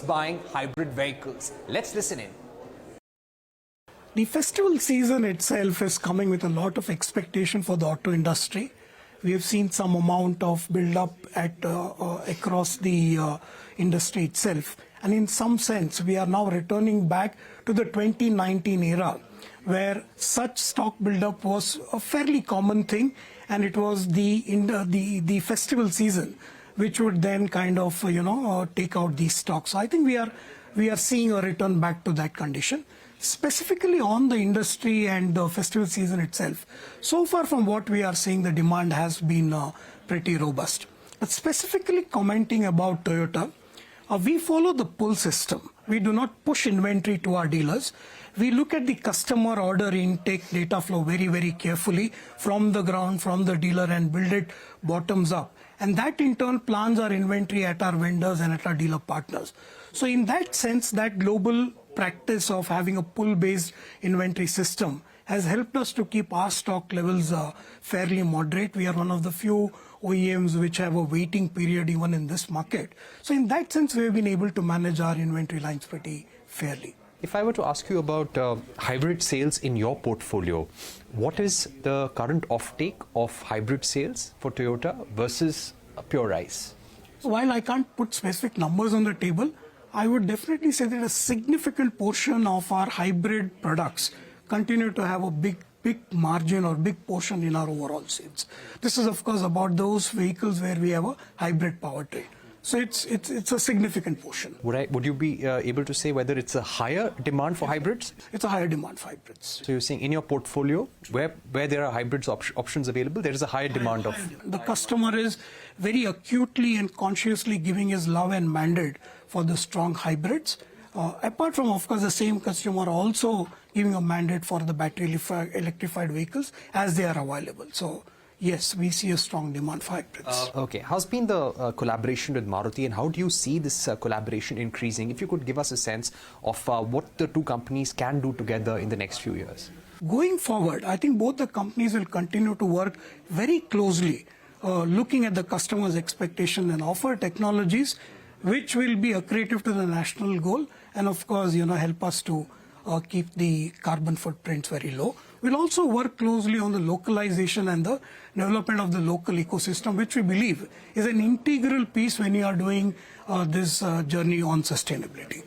buying hybrid vehicles. Let's listen in. The festival season itself is coming with a lot of expectation for the auto industry. We have seen some amount of build-up across the industry itself. And in some sense, we are now returning back to the 2019 era, where such stock build-up was a fairly common thing, and it was the festival season which would then kind of take out these stocks. So I think we are seeing a return back to that condition. Specifically on the industry and the festival season itself, so far from what we are seeing, the demand has been pretty robust. But specifically commenting about Toyota, we follow the pull system. We do not push inventory to our dealers. We look at the customer order intake data flow very, very carefully from the ground, from the dealer, and build it bottoms up. And that in turn plans our inventory at our vendors and at our dealer partners. So in that sense, that global practice of having a pull-based inventory system has helped us to keep our stock levels fairly moderate. We are one of the few OEMs which have a waiting period even in this market. So in that sense, we have been able to manage our inventory lines pretty fairly. If I were to ask you about hybrid sales in your portfolio, what is the current offtake of hybrid sales for Toyota versus pure ICE? While I can't put specific numbers on the table, I would definitely say that a significant portion of our hybrid products continue to have a big margin or big portion in our overall sales. This is of course about those vehicles where we have a hybrid powertrain. So it's a significant portion. Would you be able to say whether it's a higher demand for hybrids? It's a higher demand for hybrids. So you're saying in your portfolio, where there are hybrids options available, there is a higher demand of... The customer is very acutely and consciously giving his love and mandate for the strong hybrids. Apart from, of course, the same customer also giving a mandate for the battery electrified vehicles as they are available. So yes, we see a strong demand for hybrids. Okay. How's been the collaboration with Maruti, and how do you see this collaboration increasing? If you could give us a sense of what the two companies can do together in the next few years. Going forward, I think both the companies will continue to work very closely, looking at the customer's expectation and offer technologies which will be accretive to the national goal and of course, help us to keep the carbon footprints very low. We'll also work closely on the localization and the development of the local ecosystem, which we believe is an integral piece when you are doing this journey on sustainability.